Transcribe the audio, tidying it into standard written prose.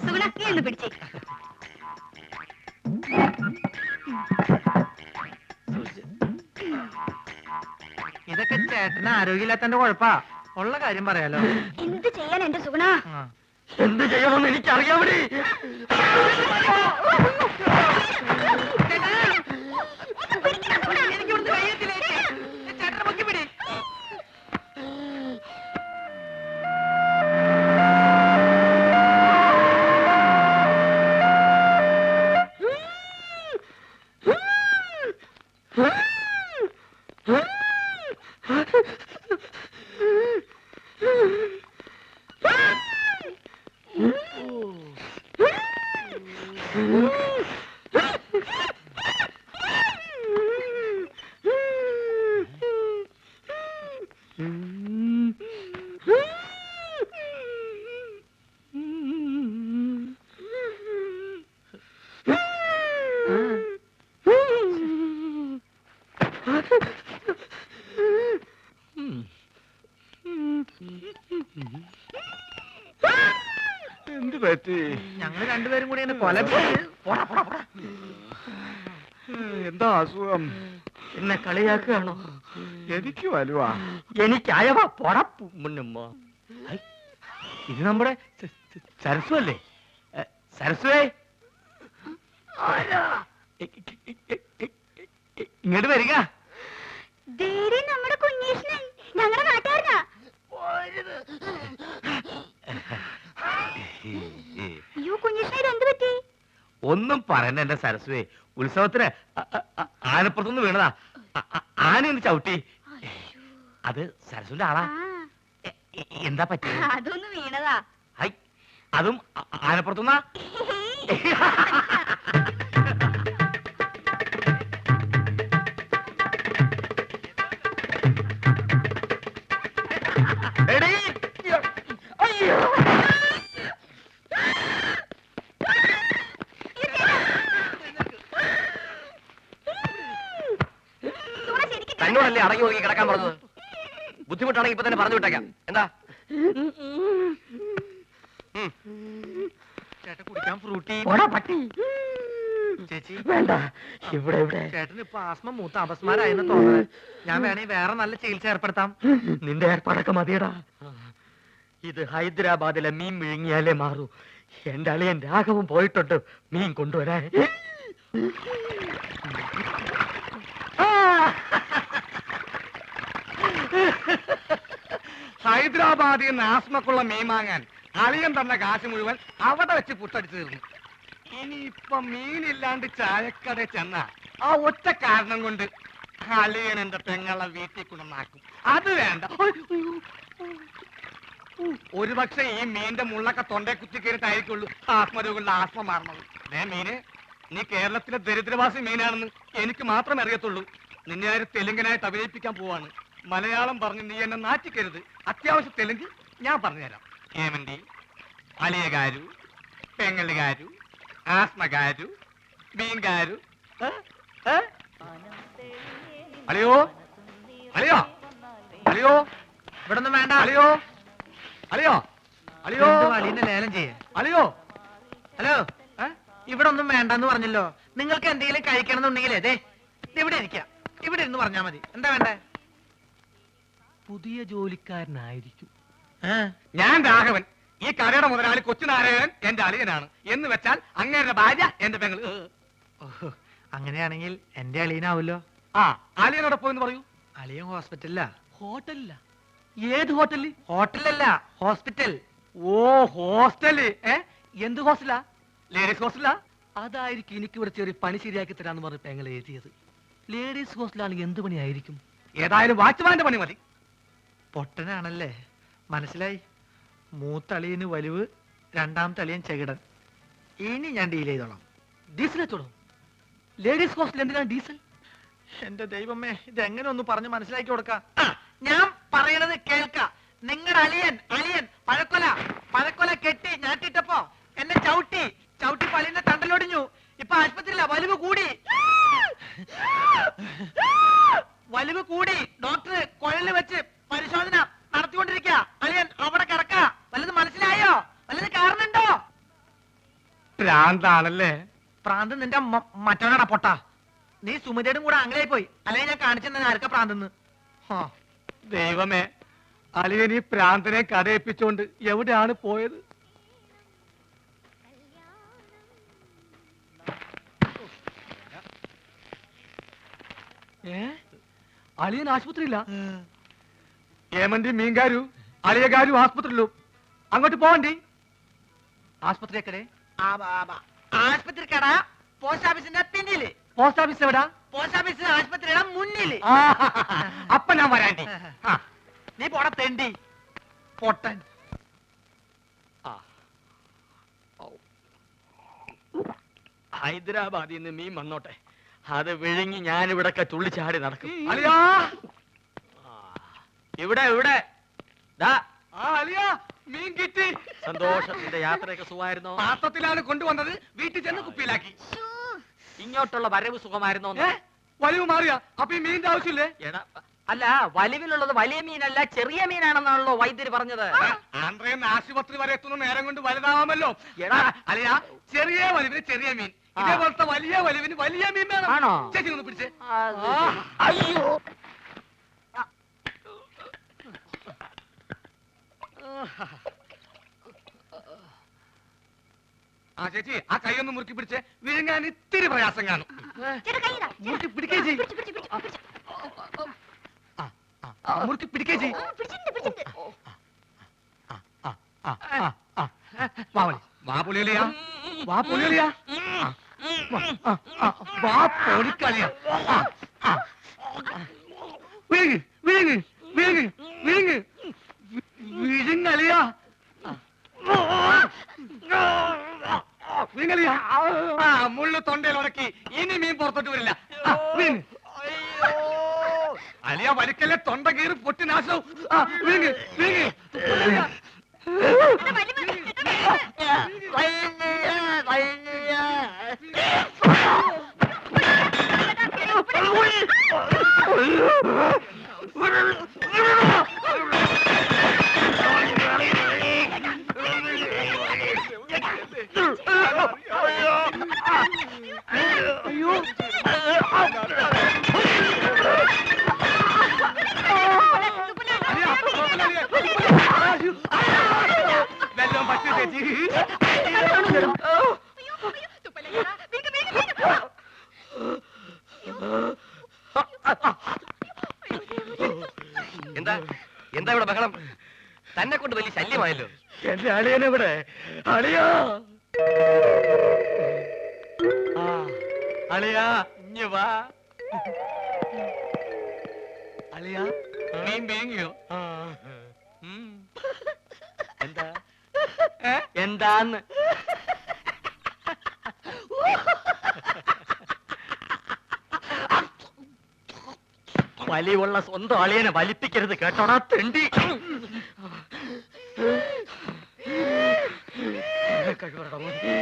സുഗുണ നീ ഒന്ന് പിടിച്ചേ. ഇതൊക്കെ ചേട്ടന് ആരോഗ്യമില്ലാത്തന്റെ കുഴപ്പാ. ഉള്ള കാര്യം പറയാലോ. എന്ത് ചെയ്യാൻ എന്റെ സുഗുണ? എന്ത് ചെയ്യണമെന്ന് എനിക്കറിയാമടി. എന്ത് പറ്റി? ഞങ്ങൾ രണ്ടുപേരും കൂടി കൊല. എന്താ അസുഖം? എന്നെ കളിയാക്കുകയാണോ? എനിക്ക് വലുവാ. എനിക്കായവ പൊടപ്പുമ്മ. ഇത് നമ്മുടെ സരസ്വ അല്ലേ? സരസ്വേ, ഇങ്ങോട്ട് വരിക. നമ്മുടെ കുഞ്ഞീഷ്ണൻ ഞങ്ങളുടെ നാട്ടുകാരനാ. അയ്യോ കുഞ്ഞീഷ്ണ, ഇത് എന്ത് പറ്റി? ഒന്നും പറയണ്ട എന്റെ സരസ്വേ. ഉത്സവത്തിന് ആനപ്പുറത്തുനിന്ന് വീണതാ. ആനയൊന്ന് ചവിട്ടി. അത് സരസ്വന്റെ ആളാ. എന്താ പറ്റി? അതൊന്ന് വീണതാ. ഹൈ, അതും ആനപ്പുറത്തുനിന്നാ? തന്നോടല്ലേ അടങ്ങി ഒതുങ്ങി കിടക്കാൻ പറഞ്ഞത്? ബുദ്ധിമുട്ടാണെങ്കിൽ ഇപ്പൊ തന്നെ പറഞ്ഞു വിട്ടേക്കാം. എന്താ ചേട്ടൻ കുടിക്കാൻ ഫ്രൂട്ടി. പട്ടി ചേച്ചി വേണ്ട. ഇവിടെ ഇവിടെ ചേട്ടന് ഇപ്പൊ ആസ്മ മൂത്ത അപസ്മാരായെന്ന് തോന്നുന്നത്. ഞാൻ വേണേ വേറെ നല്ല ചികിത്സ ഏർപ്പെടുത്താം. നിന്റെ ഏർപ്പാടൊക്കെ മതിയടാ. ഇത് ഹൈദരാബാദിലെ മീൻ വിഴുങ്ങിയാലേ മാറൂ. എന്റെ അളിയൻ രാഘവൻ പോയിട്ടുണ്ട് മീൻ കൊണ്ടുവരാൻ. ഹൈദരാബാദിൽ നിന്ന് ആസ്മക്കുള്ള മീൻ വാങ്ങാൻ അളിയൻ തന്ന കാശ് മുഴുവൻ അവിടെ വെച്ച് പുട്ടടിച്ചു തീർന്നു. ഇനിയിപ്പൊ മീനില്ലാണ്ട് ചായക്കട ചെന്ന ആ ഒറ്റ കാരണം കൊണ്ട് അളിയൻ എന്റെ പെങ്ങളെ വീട്ടിൽ കൊണ്ടുവന്നാക്കും. അത് വേണ്ട. ഒരുപക്ഷെ ഈ മീന്റെ മുള്ളൊക്കെ തൊണ്ടേ കുത്തി കയറിട്ടായിരിക്കുള്ളൂ ആത്മരോഗങ്ങളുടെ ആസ്മ മാറണത്. മീന്, നീ കേരളത്തിലെ ദരിദ്രവാസി മീനാണെന്ന് എനിക്ക് മാത്രമേ അറിയത്തുള്ളൂ. നിന്നെ ആര് തെലുങ്കനായിട്ട് അഭിനയിപ്പിക്കാൻ പോവാണ്. മലയാളം പറഞ്ഞ് നീ എന്നെ നാറ്റിക്കരുത്. അത്യാവശ്യം തെലുങ്ക് ഞാൻ പറഞ്ഞുതരാം. ഏമന്തി, അളിയകാരു, പെങ്ങലുകാരു, ആസ്മകാരു, മീൻകാരു. അളിയോ അളിയോ അളിയോ, ഇവിടെ ഒന്നും വേണ്ട. അളിയോ അളിയോ അളിയോ, അളിയനെ ലേലം ചെയ്യേ. അളിയോ. ഹലോ, ഇവിടെ ഒന്നും വേണ്ടെന്ന് പറഞ്ഞല്ലോ. നിങ്ങൾക്ക് എന്തെങ്കിലും കഴിക്കണം അതെ ഇവിടെ ഇരിക്കാം. ഇവിടെ ഇരുന്ന് പറഞ്ഞാ മതി. എന്താ വേണ്ടേ? പുതിയ ജോലിക്കാരനായിരിക്കും. ഞാൻ രാഘവൻ. ഈ കടയുടെ മുതലാളി കൊച്ചുനാരായണൻ എന്റെ അളിയനാണ്. എന്ന് വെച്ചാൽ അങ്ങേരുടെ ഭാര്യ എന്റെ പെങ്ങള്. അങ്ങനെയാണെങ്കിൽ എന്റെ അളിയനാവല്ലോ. ആ, അളിയനോടൊപ്പം എന്ന് പറയൂ. അളിയൻ ഹോസ്പിറ്റലിലാ. ഹോട്ടലില്ല. ഏത് ഹോട്ടലിൽ? ഹോട്ടലല്ല, ഹോസ്പിറ്റൽ. ഓ, ഹോസ്റ്റല്. എന്ത് ഹോസ്റ്റലാ? ലേഡീസ് ഹോസ്റ്റലാ? അതായിരിക്കും എനിക്ക് ഇവിടെ ചെറിയ പണി ശരിയാക്കി തരാന്ന് പറഞ്ഞ് പെങ്ങൾ എഴുതിയത്. ലേഡീസ് ഹോസ്റ്റലാണെങ്കിൽ എന്ത് പണിയായിരിക്കും? ഏതായാലും വാച്ച്മാന്റെ പണി മതി. പൊട്ടനാണല്ലേ, മനസ്സിലായി. മൂത്തളിയന് വലിവ്, രണ്ടാമത്തെ അളിയൻ ചെകിടൻ. ഇനി ഞാൻ ഡീൽ ചെയ്തോളാം. ഡീസൽ വെച്ചോളൂ. ലേഡീസ് ഹോസ്റ്റൽ എന്തിനാണ് ഡീസൽ? എന്റെ ദൈവമേ, ഇതെങ്ങനെ ഒന്ന് പറഞ്ഞ് മനസ്സിലാക്കി കൊടുക്കാം. ഞാൻ പറയണത് കേൾക്ക. നിങ്ങളുടെ അളിയൻ പഴക്കൊല കെട്ടി ഞാട്ടിട്ടപ്പോ എന്നെ ചവിട്ടി പള്ളിന്റെ തണ്ടലൊടിഞ്ഞു. ഇപ്പൊ ആശുപത്രിയില്ല. വലിവ് കൂടി ഡോക്ടർ കുഴല് വെച്ച് പരിശോധന നടത്തിക്കൊണ്ടിരിക്കുക. അളിയൻ അവിടെ കിടക്ക. വല്ലത് മനസ്സിലായോ? വല്ലത് കാരണുണ്ടോ? ഭ്രാന്താണല്ലേ? പ്രാന്ത് നിന്റെ മറ്റവനാടാ പൊട്ട. നീ സുമിതയുടെ കൂടെ അങ്ങനെ പോയി, അല്ലെങ്കിൽ ഞാൻ കാണിച്ചെന്നെ ആർക്കാ പ്രാന്തെന്ന്. ദൈവമേ, അളിയൻ ഈ പ്രാന്തനെ കഥയിപ്പിച്ചോണ്ട് എവിടെയാണ് പോയത്? അളിയൻ ആശുപത്രിയില്ല. ഏമന്തി മീൻകാരു അളിയകാരും ആസ്പത്രിയിലും. അങ്ങോട്ട് പോവണ്ടി. ആസ്പത്രി എക്കടെ? ആസ്പത്രി കട പോസ്റ്റ് ഓഫീസിന്റെ പിന്നില്. പോസ്റ്റ് ഓഫീസ് എവിടാ? പോസ്റ്റ് ഓഫീസ് ആസ്പത്രിയുടെ മുന്നില്. അപ്പൊ ഞാൻ വരാണ്ടി. നീ പോടാ തെണ്ടി പൊട്ടൻ. ഹൈദരാബാദിൽ നിന്ന് മീൻ വന്നോട്ടെ, അത് വിഴുങ്ങി ഞാനിവിടൊക്കെ തുള്ളിച്ചാടി നടക്കും. അളിയാ, ഇവിടെ ഇവിടെ ദാ അളിയാ, മീൻ കിട്ടി. സന്തോഷത്തിന്റെ യാത്രയൊക്കെ സുഖമായിരുന്നോ? പാത്രത്തിലാണ് കൊണ്ടുവന്നത്, വീട്ടിൽ ചെന്ന് കുപ്പിയിലാക്കി. ഇങ്ങോട്ടുള്ള വരവ് സുഖമായിരുന്നോ? വലിവ് മാറിയാ? അപ്പൊ ഈ മീനിന്റെ ആവശ്യമില്ലേ? എടാ, അല്ല, വലിവിലുള്ളത് വലിയ മീനല്ല ചെറിയ മീനാണെന്നാണല്ലോ വൈദ്യര് പറഞ്ഞത്. ആന്ധ്രയിൽ ആശുപത്രി വരെ എത്തുന്ന നേരം കൊണ്ട് വലുതാവാമല്ലോ. എടാ അളിയാ, ചെറിയ വലിവിന് ചെറിയ മീൻ, ഇതേപോലത്തെ വലിയ വലിവിന് വലിയ മീൻ വേണം. ആണോ? ചേച്ചി ഒന്ന് പിടിച്ചേ. അയ്യോ, ആ ചേച്ചി, ആ കൈ ഒന്ന് മുറുക്കി പിടിച്ചേ. വിഴുങ്ങാൻ ഇത്തിരി പ്രയാസം കാണും. മുറുക്കി പിടിക്കേ ചെയ്. മുറുക്കി പിടിക്കേ ചെയ്. വാ പൊളിയലിയാ, വാ പൊളിയലിയാ, വാ പൊളിക്കളിയാ. വിഴുങ്ങ് വിഴുങ്ങ് വിഴുങ്ങ് വിഴുങ്ങ് വിഴുങ്ങലിയാ, വിഴുങ്ങലിയാ. മുള്ളു തൊണ്ടയിൽ ഉടക്കി, ഇനി മീൻ പുറത്തോട്ട് വരില്ല. വിഴുങ്ങ്. അലിയ വലിക്കല്ലേ, തൊണ്ട കീറി പൊട്ടി നാശവും. വിഴുങ്ങ് വിഴുങ്ങ്. വെള്ളം പറ്റി ചേച്ചി. എന്താ എന്താ ഇവിടെ ബഹളം? തന്നെ കൊണ്ട് വലിയ ശല്യമായല്ലോ. എന്റെ അളിയനെവിടെ? അളിയാ, അളിയാ, ഇഞ്ഞ് വാ. അളിയാ, മീൻ വേങ്ങിയോ? എന്താ എന്താന്ന്? വലിവുള്ള സ്വന്തം അളിയനെ വലിപ്പിക്കരുത് കേട്ടോടാ തെണ്ടി. കഴിവറടാ മോനെ.